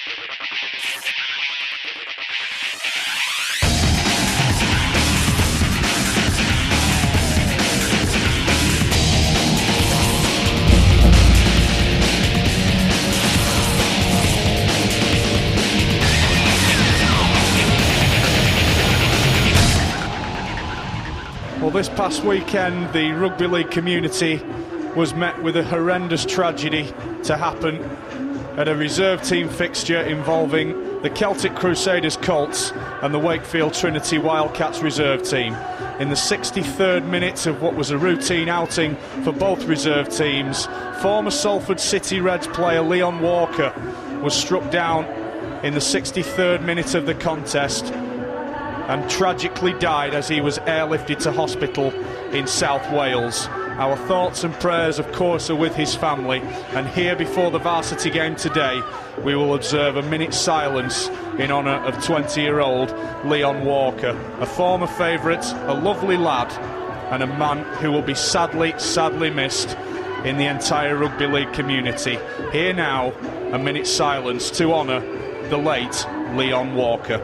Well, this past weekend, the rugby league community was met with a horrendous tragedy to happen at a reserve team fixture involving the Celtic Crusaders Colts and the Wakefield Trinity Wildcats reserve team. In the 63rd minute of what was a routine outing for both reserve teams, former Salford City Reds player Leon Walker was struck down in the 63rd minute of the contest and tragically died as he was airlifted to hospital in South Wales. Our thoughts and prayers, of course, are with his family, and here before the varsity game today we will observe a minute's silence in honour of 20-year-old Leon Walker, a former favourite, a lovely lad, and a man who will be sadly missed in the entire rugby league community. Here now, a minute's silence to honour the late Leon Walker.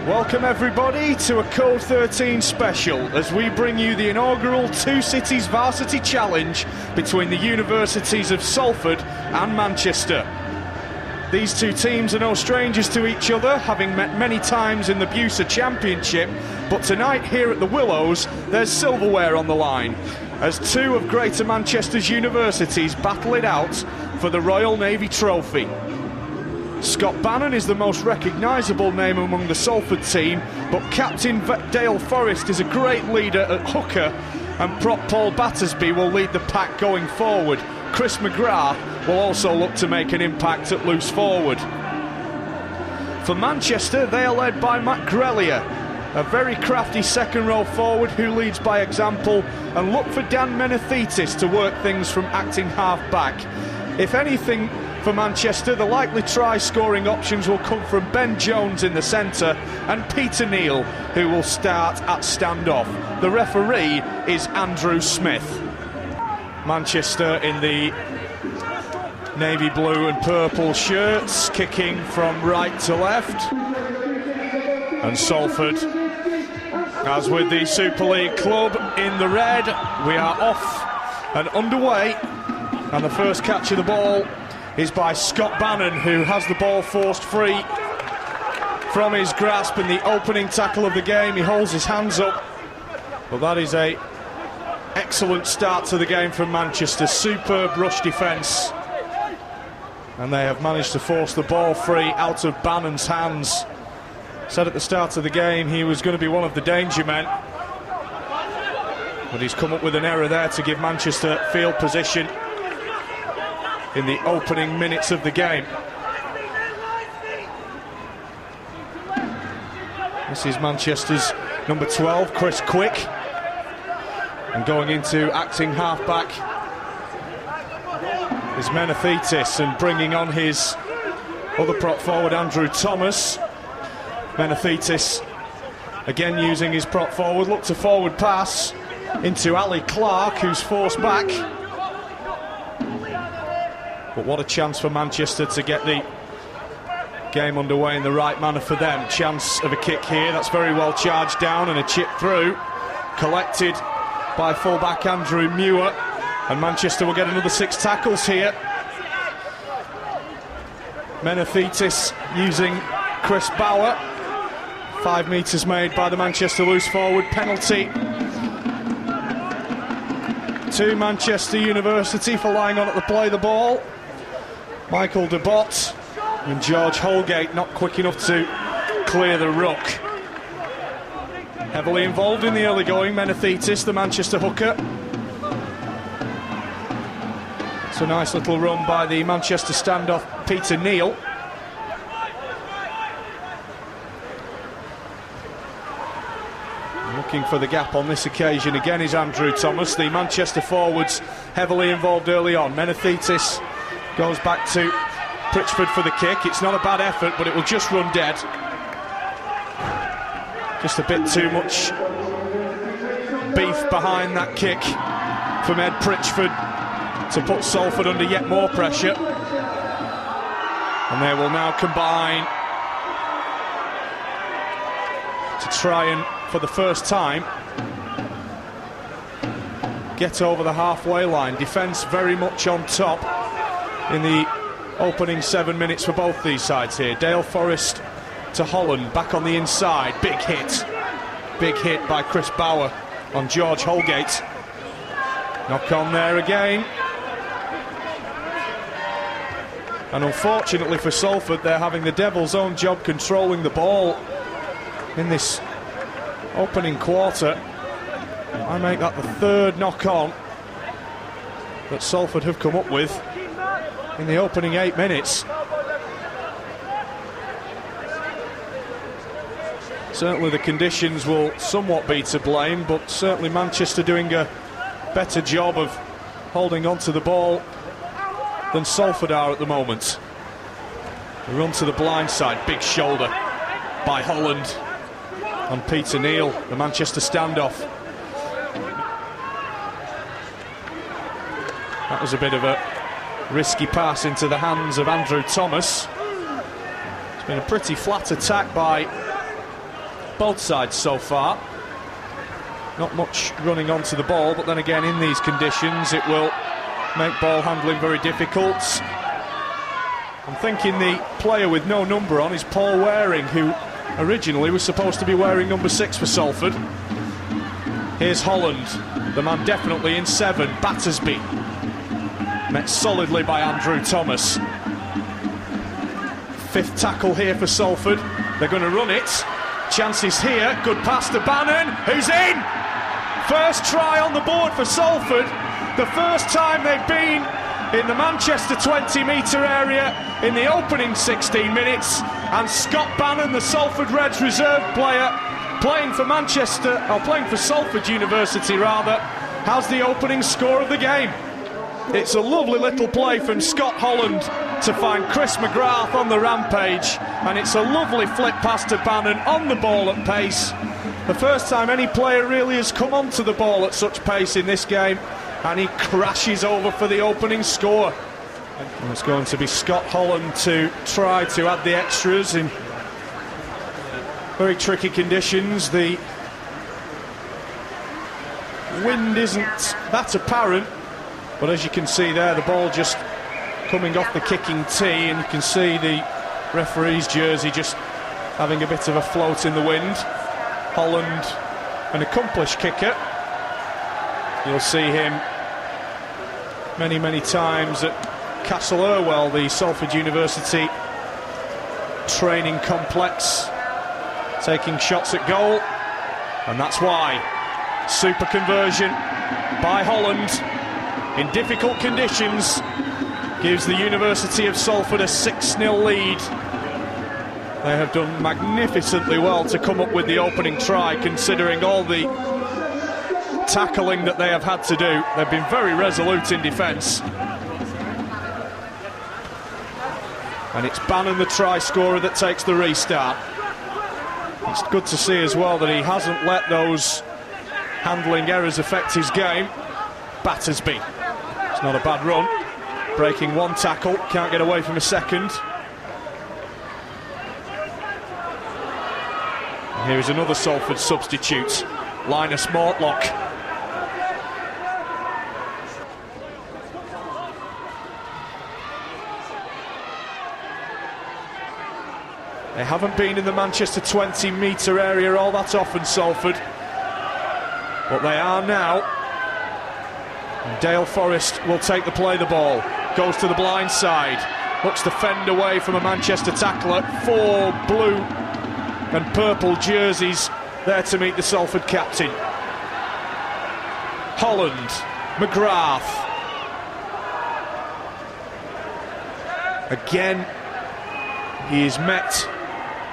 Welcome everybody to a Code 13 special as we bring you the inaugural Two Cities Varsity Challenge between the universities of Salford and Manchester. These two teams are no strangers to each other, having met many times in the Busa Championship, but tonight here at the Willows there's silverware on the line as two of Greater Manchester's universities battle it out for the Royal Navy Trophy. Scott Bannon is the most recognisable name among the Salford team, but Captain Dale Forrest is a great leader at hooker, and prop Paul Battersby will lead the pack going forward. Chris McGrath will also look to make an impact at loose forward. For Manchester, they are led by Matt Grellier, a very crafty second row forward who leads by example, and look for Dan Menethitis to work things from acting half back. If anything, for Manchester, the likely try-scoring options will come from Ben Jones in the centre and Peter Neal, who will start at standoff. The referee is Andrew Smith. Manchester in the navy blue and purple shirts, kicking from right to left. And Salford, as with the Super League club, in the red. We are off and underway, and the first catch of the ball is by Scott Bannon, who has the ball forced free from his grasp in the opening tackle of the game. He holds his hands up, but that is a excellent start to the game from Manchester. Superb rush defence, and they have managed to force the ball free out of Bannon's hands. Said at the start of the game he was going to be one of the danger men, but he's come up with an error there to give Manchester field position in the opening minutes of the game. This is Manchester's number 12, Chris Quick, and going into acting half-back is Menethitis, and bringing on his other prop forward, Andrew Thomas. Menethitis again using his prop forward, look to forward pass into Ali Clark, who's forced back. But what a chance for Manchester to get the game underway in the right manner for them. Chance of a kick here, that's very well charged down, and a chip through, collected by fullback Andrew Muir, and Manchester will get another 6 tackles here. Menethitis using Chris Bauer, 5 metres made by the Manchester loose forward. Penalty to Manchester University for lying on at the play of the ball. Michael de Bott and George Holgate not quick enough to clear the ruck. Heavily involved in the early going, Menethitis, the Manchester hooker. It's a nice little run by the Manchester standoff, Peter Neal. Looking for the gap on this occasion again is Andrew Thomas. The Manchester forwards heavily involved early on. Menethitis goes back to Pritchford for the kick. It's not a bad effort, but it will just run dead. Just a bit too much beef behind that kick from Ed Pritchford to put Salford under yet more pressure. And they will now combine to try and, for the first time, get over the halfway line. Defence very much on top in the opening 7 minutes for both these sides here. Dale Forrest to Holland, back on the inside. Big hit by Chris Bauer on George Holgate. Knock on there again. And unfortunately for Salford, they're having the devil's own job controlling the ball in this opening quarter. I make that the third knock-on that Salford have come up with in the opening 8 minutes. Certainly the conditions will somewhat be to blame, but certainly Manchester doing a better job of holding on to the ball than Salford are at the moment. The run to the blind side, big shoulder by Holland on Peter Neal, the Manchester standoff. That was a bit of a risky pass into the hands of Andrew Thomas. It's been a pretty flat attack by both sides so far. Not much running onto the ball, but then again, in these conditions, it will make ball handling very difficult. I'm thinking the player with no number on is Paul Waring, who originally was supposed to be wearing number 6 for Salford. Here's Holland, the man definitely in 7, Battersby. Met solidly by Andrew Thomas. 5th tackle here for Salford. They're going to run it. Chances here. Good pass to Bannon, who's in! First try on the board for Salford. The first time they've been in the Manchester 20-metre area in the opening 16 minutes. And Scott Bannon, the Salford Reds reserve player, playing for Salford University rather, has the opening score of the game. It's a lovely little play from Scott Holland to find Chris McGrath on the rampage, and it's a lovely flick pass to Bannon on the ball at pace. The first time any player really has come onto the ball at such pace in this game, and he crashes over for the opening score. And it's going to be Scott Holland to try to add the extras in very tricky conditions. The wind isn't that apparent, but as you can see there, the ball just coming off the kicking tee, and you can see the referee's jersey just having a bit of a float in the wind. Holland, an accomplished kicker. You'll see him many times at Castle Irwell, the Salford University training complex, taking shots at goal, and that's why. Super conversion by Holland in difficult conditions gives the University of Salford a 6-0 lead. They have done magnificently well to come up with the opening try, considering all the tackling that they have had to do. They've been very resolute in defence. And it's Bannon, the try scorer, that takes the restart. It's good to see as well that he hasn't let those handling errors affect his game. Battersby, it's not a bad run, breaking one tackle, can't get away from a second. And here is another Salford substitute, Linus Mortlock. They haven't been in the Manchester 20-metre area all that often, Salford, but they are now. And Dale Forrest will take the ball, goes to the blind side, looks to fend away from a Manchester tackler. 4 blue and purple jerseys there to meet the Salford captain. Holland, McGrath. Again, he is met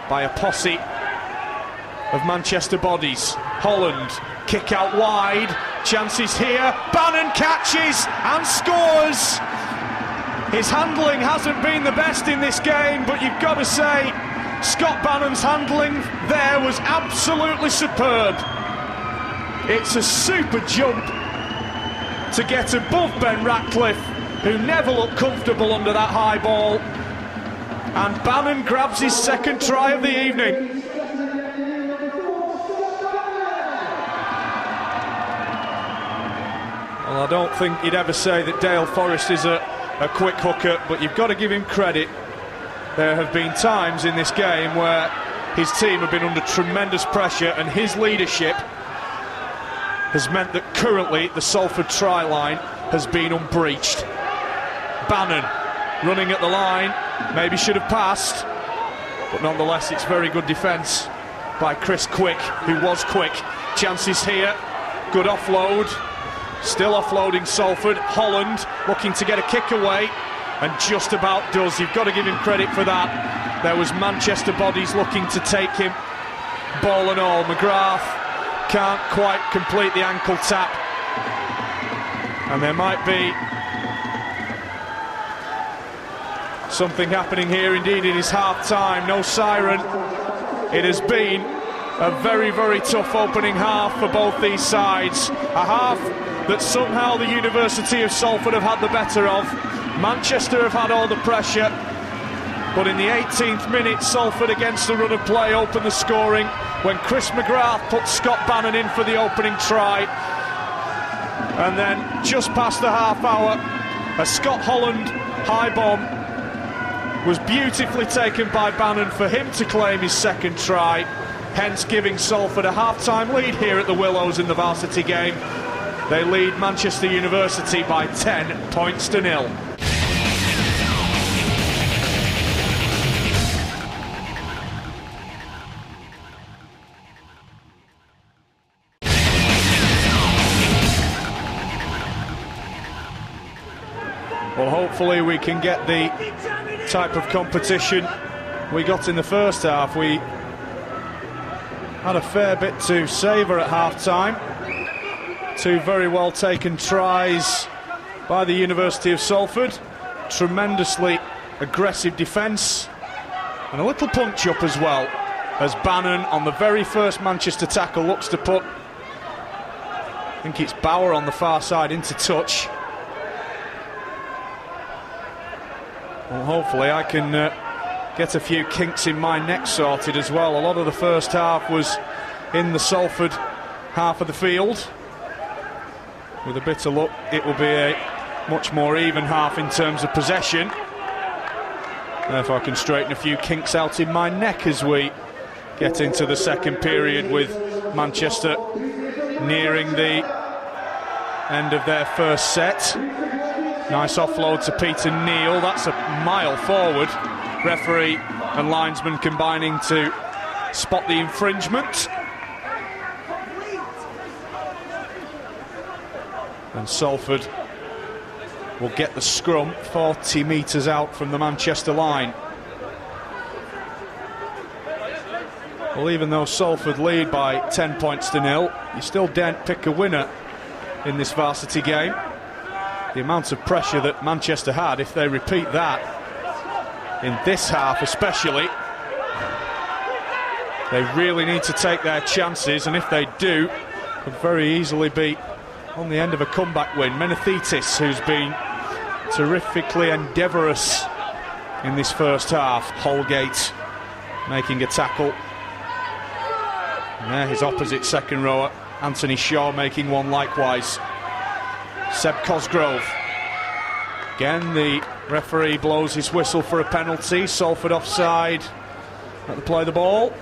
by a posse of Manchester bodies. Holland, kick out wide, chances here, Bannon catches and scores. His handling hasn't been the best in this game, but you've got to say Scott Bannon's handling there was absolutely superb. It's a super jump to get above Ben Ratcliffe, who never looked comfortable under that high ball, and Bannon grabs his second try of the evening. Well, I don't think you'd ever say that Dale Forrest is a quick hooker, but you've got to give him credit. There have been times in this game where his team have been under tremendous pressure, and his leadership has meant that currently the Salford try line has been unbreached. Bannon running at the line, maybe should have passed, but nonetheless it's very good defence by Chris Quick, who was quick. Chances here, good offload, still offloading Salford. Holland looking to get a kick away, and just about does. You've got to give him credit for that. There was Manchester bodies looking to take him, ball and all. McGrath can't quite complete the ankle tap, and there might be something happening here indeed. It is half time, no siren. It has been a very, very tough opening half for both these sides. A half that somehow the University of Salford have had the better of. Manchester have had all the pressure, but in the 18th minute, Salford, against the run of play, opened the scoring when Chris McGrath put Scott Bannon in for the opening try. And then just past the half hour, a Scott Holland high bomb was beautifully taken by Bannon for him to claim his second try, hence giving Salford a half-time lead here at the Willows in the Varsity game. They lead Manchester University by 10 points to 0. Well, hopefully we can get the type of competition we got in the first half. We had a fair bit to savour at half-time. 2 very well taken tries by the University of Salford. Tremendously aggressive defence, and a little punch up as well, as Bannon on the very first Manchester tackle looks to put, I think it's Bauer on the far side, into touch. Well, hopefully I can get a few kinks in my neck sorted as well. A lot of the first half was in the Salford half of the field. With a bit of luck, it will be a much more even half in terms of possession. Therefore I can straighten a few kinks out in my neck as we get into the second period, with Manchester nearing the end of their first set. Nice offload to Peter Neal, that's a mile forward. Referee and linesman combining to spot the infringement. And Salford will get the scrum 40 metres out from the Manchester line. Well, even though Salford lead by 10 points to 0, you still daren't pick a winner in this Varsity game. The amount of pressure that Manchester had, if they repeat that in this half especially, they really need to take their chances, and if they do, could very easily be on the end of a comeback win. Menethitis, who's been terrifically endeavourous in this first half. Holgate making a tackle. And there his opposite second rower, Anthony Shaw, making one likewise. Seb Cosgrove. Again, the referee blows his whistle for a penalty. Salford offside. Let them play the ball.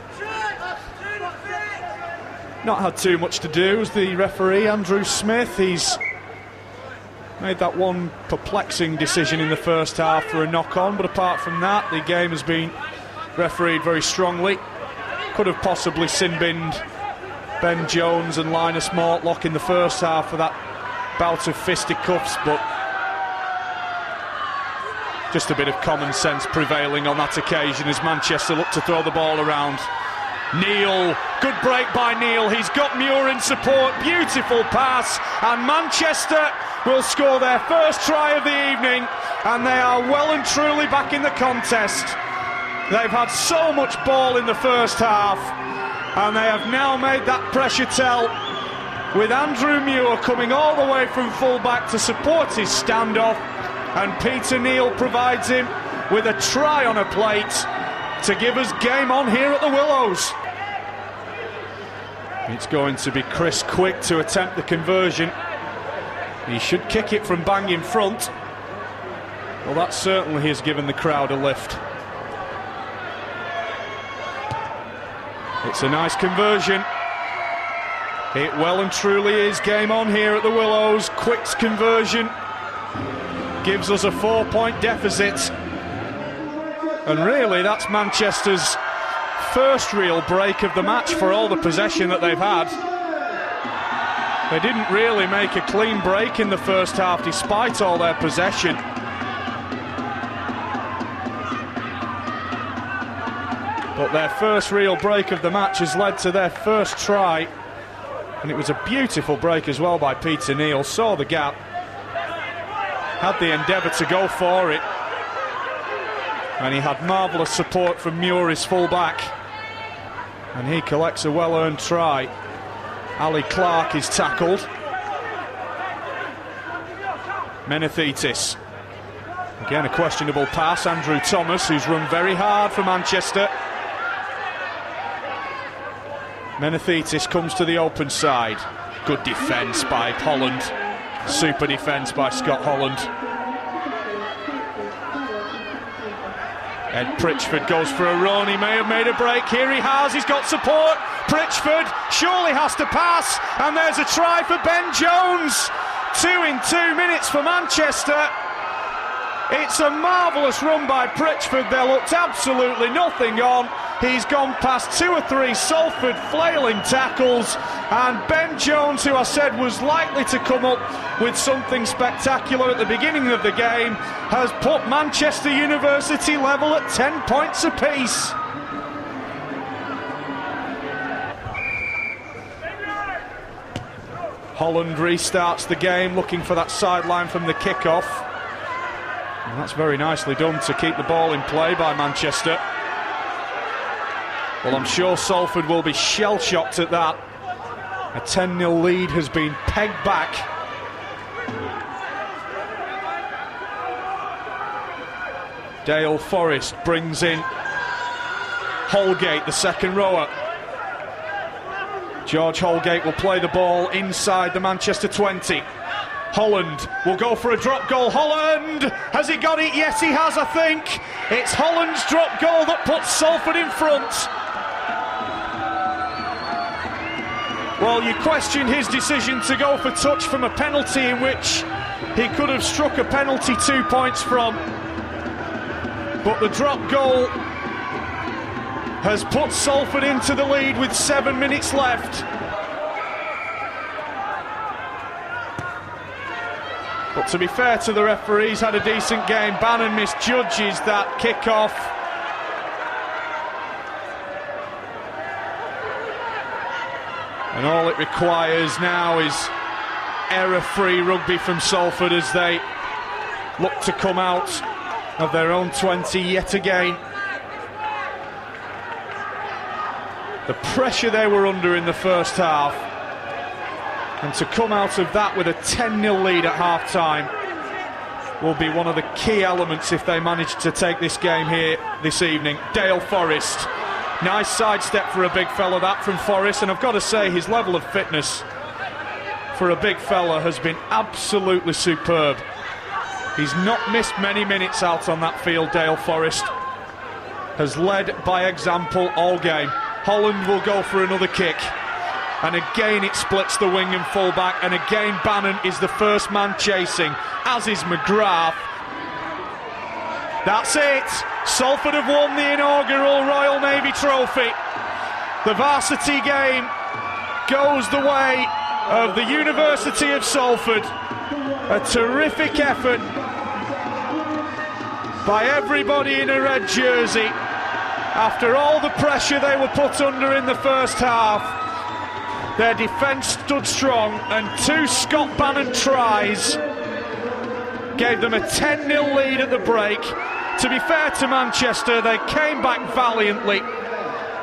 Not had too much to do as the referee, Andrew Smith. He's made that one perplexing decision in the first half for a knock-on, but apart from that, the game has been refereed very strongly. Could have possibly sin-binned Ben Jones and Linus Mortlock in the first half for that bout of fisticuffs, but just a bit of common sense prevailing on that occasion as Manchester look to throw the ball around. Neil, good break by Neil, he's got Muir in support, beautiful pass, and Manchester will score their first try of the evening, and they are well and truly back in the contest. They've had so much ball in the first half, and they have now made that pressure tell, with Andrew Muir coming all the way from full-back to support his standoff, and Peter Neal provides him with a try on a plate to give us game on here at the Willows. It's going to be Chris Quick to attempt the conversion. He should kick it from bang in front. Well, that certainly has given the crowd a lift. It's a nice conversion. It well and truly is game on here at the Willows. Quick's conversion gives us a 4-point deficit. And really, that's Manchester's first real break of the match for all the possession that they've had. They didn't really make a clean break in the first half despite all their possession. But their first real break of the match has led to their first try, and it was a beautiful break as well by Peter Neal. Saw the gap, had the endeavour to go for it, and he had marvellous support from Muir, his full-back, and he collects a well-earned try. Ali Clark is tackled. Menethitis, again a questionable pass. Andrew Thomas, who's run very hard for Manchester. Menethitis comes to the open side. Good defence by Holland. Super defence by Scott Holland. Ed Pritchford goes for a run. He may have made a break. Here he has. He's got support. Pritchford surely has to pass. And there's a try for Ben Jones. 2 in 2 minutes for Manchester. It's a marvellous run by Pritchford. There looked absolutely nothing on. He's gone past 2 or 3 Salford flailing tackles, and Ben Jones, who I said was likely to come up with something spectacular at the beginning of the game, has put Manchester University level at 10 points apiece. Holland restarts the game, looking for that sideline from the kickoff. And that's very nicely done to keep the ball in play by Manchester. Well, I'm sure Salford will be shell-shocked at that. A 10-0 lead has been pegged back. Dale Forrest brings in Holgate, the second rower. George Holgate will play the ball inside the Manchester 20. Holland will go for a drop goal. Holland! Has he got it? Yes, he has, I think. It's Holland's drop goal that puts Salford in front. Well, you question his decision to go for touch from a penalty in which he could have struck a penalty 2 points from. But the drop goal has put Salford into the lead with 7 minutes left. But to be fair to the referees, had a decent game. Bannon misjudges that kick-off. And all it requires now is error-free rugby from Salford as they look to come out of their own 20 yet again. The pressure they were under in the first half, and to come out of that with a 10-0 lead at half-time will be one of the key elements if they manage to take this game here this evening. Dale Forrest. Nice sidestep for a big fella that from Forrest, and I've got to say his level of fitness for a big fella has been absolutely superb. He's not missed many minutes out on that field, Dale Forrest. has led by example all game. Holland will go for another kick, and again it splits the wing and full-back, and again Bannon is the first man chasing, as is McGrath. That's it. Salford have won the inaugural Royal Navy Trophy. The varsity game goes the way of the University of Salford. A terrific effort by everybody in a red jersey. After all the pressure they were put under in the first half, their defence stood strong, and 2 Scott Bannon tries gave them a 10-0 lead at the break. To be fair to Manchester, they came back valiantly.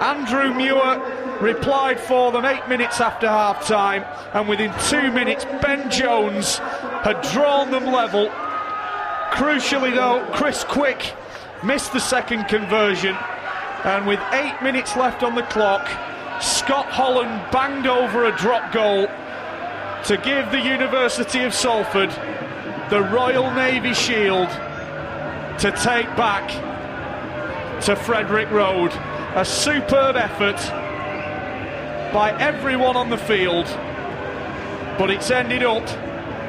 Andrew Muir replied for them 8 minutes after half-time, and within 2 minutes Ben Jones had drawn them level. Crucially though, Chris Quick missed the second conversion, and with 8 minutes left on the clock, Scott Holland banged over a drop goal to give the University of Salford the Royal Navy Shield to take back to Frederick Road. A superb effort by everyone on the field, but it's ended up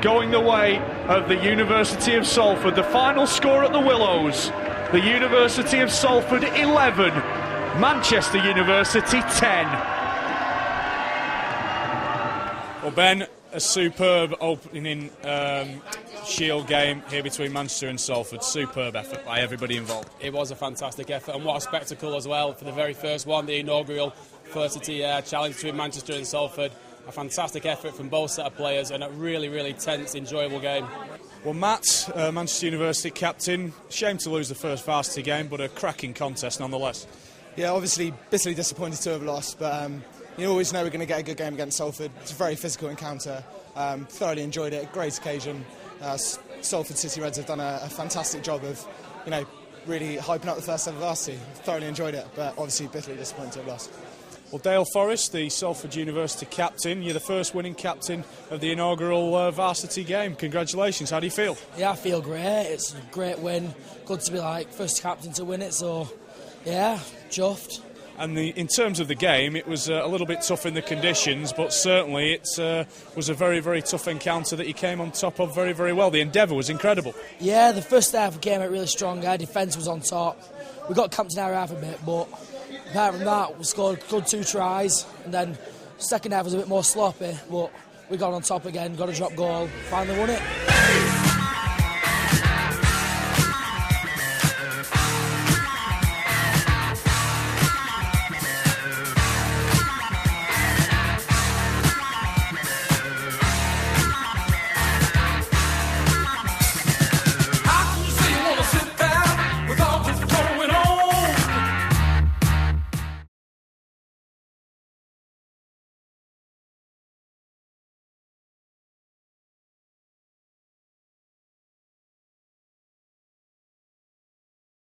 going the way of the University of Salford. The final score at the Willows, the University of Salford 11, Manchester University 10. Well, Ben, a superb opening Shield game here between Manchester and Salford. Superb effort by everybody involved. It was a fantastic effort, and what a spectacle as well for the very first one, the inaugural Varsity challenge between Manchester and Salford. A fantastic effort from both set of players, and a really, really tense, enjoyable game. Well, Matt, Manchester University captain, shame to lose the first varsity game, but a cracking contest nonetheless. Yeah, obviously bitterly disappointed to have lost, but you always know we're going to get a good game against Salford. It's a very physical encounter. Thoroughly enjoyed it. Great occasion. Salford City Reds have done a fantastic job of, really hyping up the first ever varsity. Thoroughly enjoyed it, but obviously bitterly disappointed to have lost. Well, Dale Forrest, the Salford University captain, you're the first winning captain of the inaugural varsity game. Congratulations. How do you feel? Yeah, I feel great. It's a great win. Good to be first captain to win it. So, yeah, chuffed. And in terms of the game, it was a little bit tough in the conditions, but certainly it was a very, very tough encounter that you came on top of very, very well. The endeavour was incredible. Yeah, the first half came out really strong. Our defence was on top. We got camped in our half a bit, but apart from that, we scored good 2 tries, and then second half was a bit more sloppy, but we got on top again, got a drop goal, finally won it.